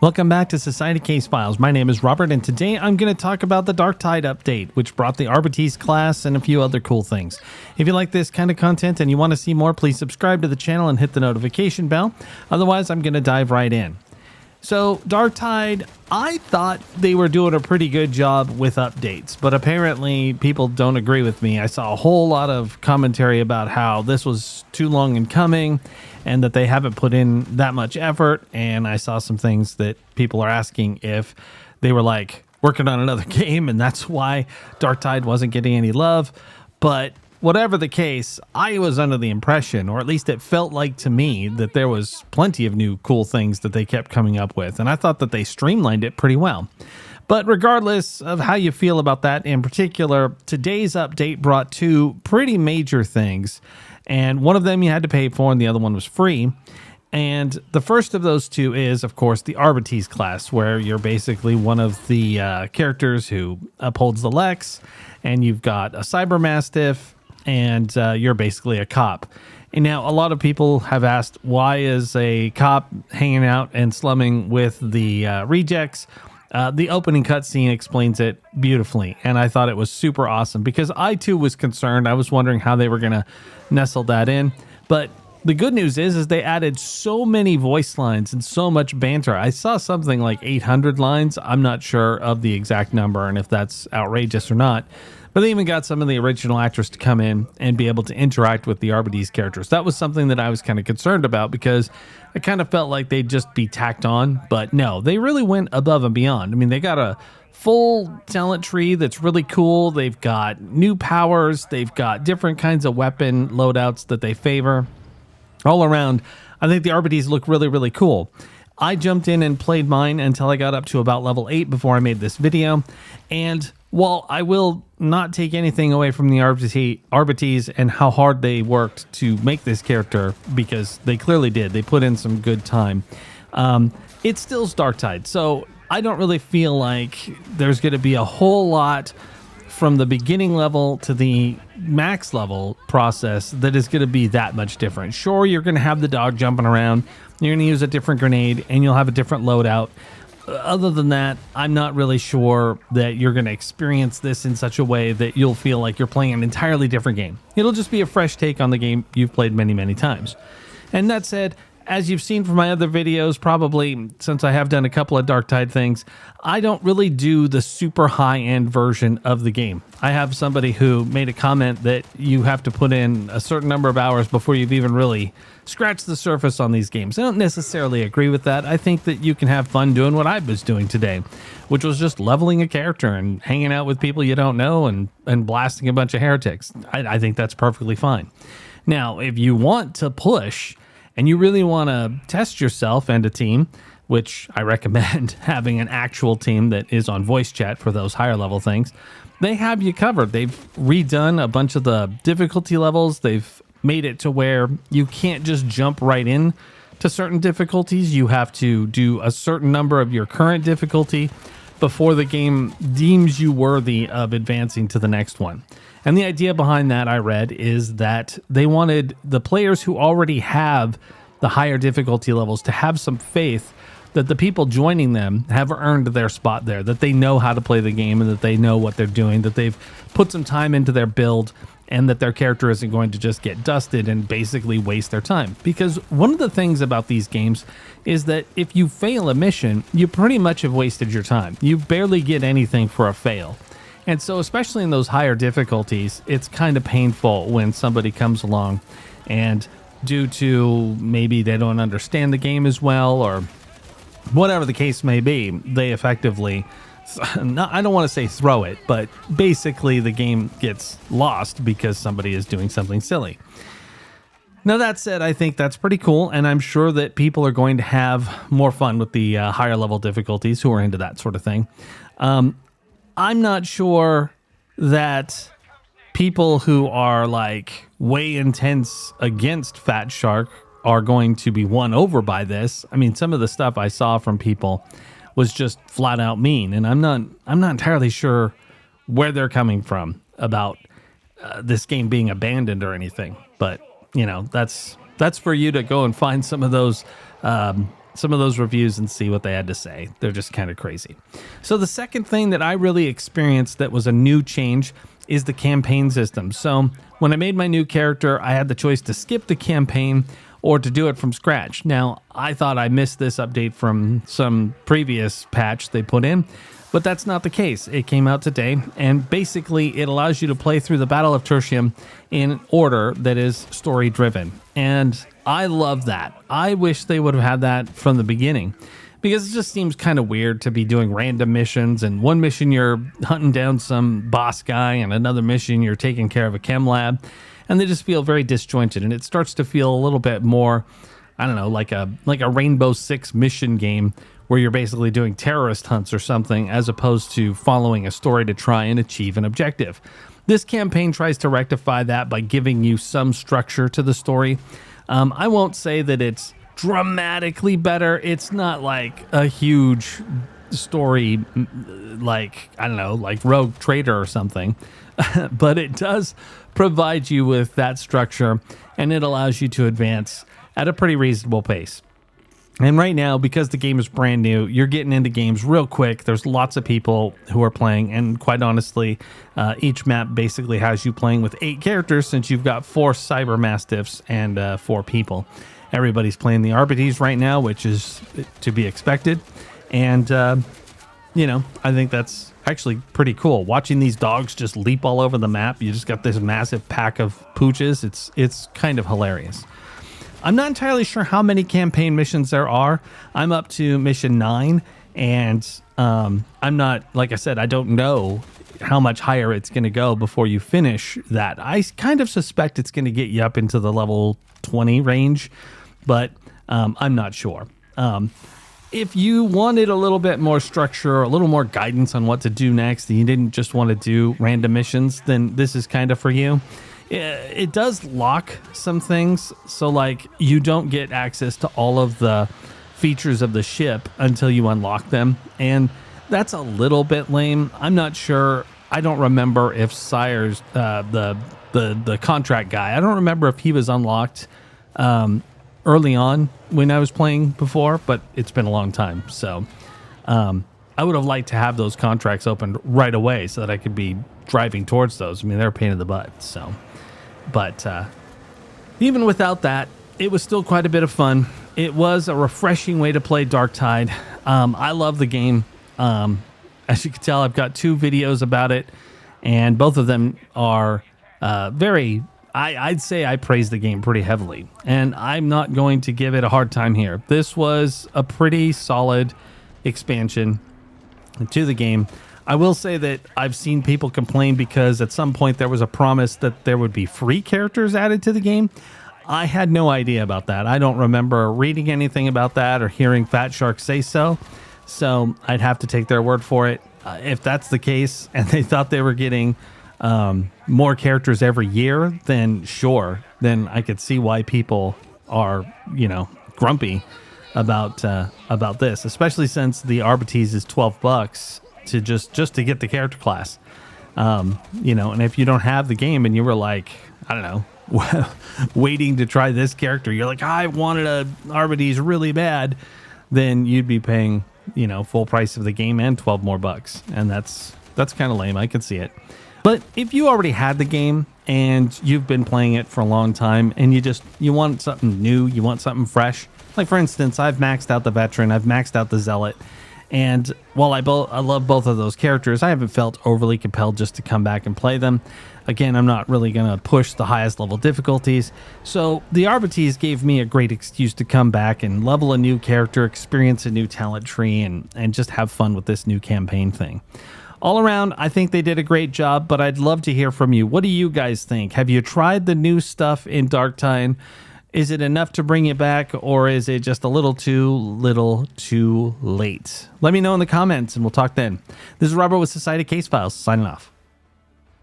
Welcome back to Society Case Files. My name is Robert, and today I'm going to talk about the Darktide update, which brought the Arbites class and a few other cool things. If you like this kind of content and you want to see more, please subscribe to the channel and hit the notification bell. Otherwise, I'm going to dive right in. So, Darktide, I thought they were doing a pretty good job with updates, but apparently people don't agree with me. I saw a whole lot of commentary about how this was too long in coming and that they haven't put in that much effort, and I saw some things that people are asking if they were like working on another game and that's why Darktide wasn't getting any love. But whatever the case, I was under the impression, or at least it felt like to me, that there was plenty of new cool things that they kept coming up with, and I thought that they streamlined it pretty well. But regardless of how you feel about that in particular, today's update brought two pretty major things, and one of them you had to pay for and the other one was free. And the first of those two is, of course, the Arbites class, where you're basically one of the characters who upholds the Lex, and you've got a Cyber Mastiff, and you're basically a cop. And now a lot of people have asked, why is a cop hanging out and slumming with the rejects? The opening cutscene explains it beautifully, and I thought it was super awesome because I too was concerned. I was wondering how they were going to nestle that in, but the good news is they added so many voice lines and so much banter. I saw something like 800 lines. I'm not sure of the exact number and if that's outrageous or not. But they even got some of the original actors to come in and be able to interact with the Arbites characters. That was something that I was kind of concerned about because I kind of felt like they'd just be tacked on. But no, they really went above and beyond. I mean, they got a full talent tree that's really cool. They've got new powers. They've got different kinds of weapon loadouts that they favor. All around, I think the Arbites look really, really cool. I jumped in and played mine until I got up to about level 8 before I made this video. And while I will not take anything away from the Arbites and how hard they worked to make this character, because they clearly did, they put in some good time, it still's Darktide. So I don't really feel like there's going to be a whole lot from the beginning level to the max level process that is going to be that much different. Sure, you're going to have the dog jumping around, you're going to use a different grenade, and you'll have a different loadout. Other than that, I'm not really sure that you're going to experience this in such a way that you'll feel like you're playing an entirely different game. It'll just be a fresh take on the game you've played many, many times. And that said, as you've seen from my other videos, probably since I have done a couple of Darktide things, I don't really do the super high-end version of the game. I have somebody who made a comment that you have to put in a certain number of hours before you've even really scratched the surface on these games. I don't necessarily agree with that. I think that you can have fun doing what I was doing today, which was just leveling a character and hanging out with people you don't know and blasting a bunch of heretics. I think that's perfectly fine. Now, if you want to push and you really want to test yourself and a team, which I recommend having an actual team that is on voice chat for those higher level things, they have you covered. They've redone a bunch of the difficulty levels. They've made it to where you can't just jump right in to certain difficulties. You have to do a certain number of your current difficulty before the game deems you worthy of advancing to the next one. And the idea behind that, I read, is that they wanted the players who already have the higher difficulty levels to have some faith that the people joining them have earned their spot there, that they know how to play the game and that they know what they're doing, that they've put some time into their build and that their character isn't going to just get dusted and basically waste their time. Because one of the things about these games is that if you fail a mission, you pretty much have wasted your time. You barely get anything for a fail. And so especially in those higher difficulties, it's kind of painful when somebody comes along and due to maybe they don't understand the game as well or whatever the case may be, they effectively, I don't want to say throw it, but basically the game gets lost because somebody is doing something silly. Now that said, I think that's pretty cool, and I'm sure that people are going to have more fun with the higher level difficulties who are into that sort of thing. I'm not sure that people who are like way intense against Fat Shark are going to be won over by this. I mean, some of the stuff I saw from people was just flat out mean, and I'm not entirely sure where they're coming from about this game being abandoned or anything. But you know, that's for you to go and find some of those some of those reviews and see what they had to say. They're just kind of crazy. So the second thing that I really experienced that was a new change is the campaign system. So when I made my new character, I had the choice to skip the campaign or to do it from scratch. Now, I thought I missed this update from some previous patch they put in, but that's not the case. It came out today, and basically it allows you to play through the Battle of Tertium in order that is story-driven. And I love that. I wish they would have had that from the beginning, because it just seems kind of weird to be doing random missions, and one mission you're hunting down some boss guy, and another mission you're taking care of a chem lab. And they just feel very disjointed, and it starts to feel a little bit more, I don't know, like a Rainbow Six mission game where you're basically doing terrorist hunts or something, as opposed to following a story to try and achieve an objective. This campaign tries to rectify that by giving you some structure to the story. I won't say that it's dramatically better. It's not like a huge story like, I don't know, like Rogue Trader or something, but it does provide you with that structure, and it allows you to advance at a pretty reasonable pace. And right now, because the game is brand new, you're getting into games real quick. There's lots of people who are playing, and quite honestly, each map basically has you playing with 8 characters, since you've got 4 Cyber Mastiffs and 4 people. Everybody's playing the Arbites right now, which is to be expected. And, you know, I think that's actually pretty cool. Watching these dogs just leap all over the map. You just got this massive pack of pooches. It's kind of hilarious. I'm not entirely sure how many campaign missions there are. I'm up to mission 9, and I'm not, like I said, I don't know how much higher it's going to go before you finish that. I kind of suspect it's going to get you up into the level 20 range, but I'm not sure. If you wanted a little bit more structure, a little more guidance on what to do next, and you didn't just want to do random missions, then this is kind of for you. It does lock some things, so like you don't get access to all of the features of the ship until you unlock them, and that's a little bit lame. I'm not sure. I don't remember if Sire's the contract guy. I don't remember if he was unlocked early on when I was playing before, but it's been a long time. So I would have liked to have those contracts opened right away so that I could be driving towards those. I mean, they're a pain in the butt. So, but even without that, it was still quite a bit of fun. It was a refreshing way to play Darktide. I love the game. As you can tell, I've got 2 videos about it, and both of them are very... I'd say I praise the game pretty heavily, and I'm not going to give it a hard time here. This was a pretty solid expansion to the game. I will say that I've seen people complain because at some point there was a promise that there would be free characters added to the game. I had no idea about that. I don't remember reading anything about that or hearing Fat Shark say so. So I'd have to take their word for it. If that's the case and they thought they were getting more characters every year, then sure. Then I could see why people are, you know, grumpy about this, especially since the Arbites is $12 to just to get the character class. You know, and if you don't have the game and you were like, I don't know, waiting to try this character, you're like, I wanted a Arbites really bad, then you'd be paying, you know, full price of the game and 12 more bucks. And that's kind of lame. I can see it. But if you already had the game and you've been playing it for a long time and you want something new, you want something fresh. Like for instance, I've maxed out the Veteran, I've maxed out the Zealot. And while I love both of those characters, I haven't felt overly compelled just to come back and play them. Again, I'm not really going to push the highest level difficulties. So the Arbites gave me a great excuse to come back and level a new character, experience a new talent tree, and just have fun with this new campaign thing. All around, I think they did a great job, but I'd love to hear from you. What do you guys think? Have you tried the new stuff in Darktide? Is it enough to bring you back, or is it just a little too late? Let me know in the comments, and we'll talk then. This is Robert with Society Case Files, signing off.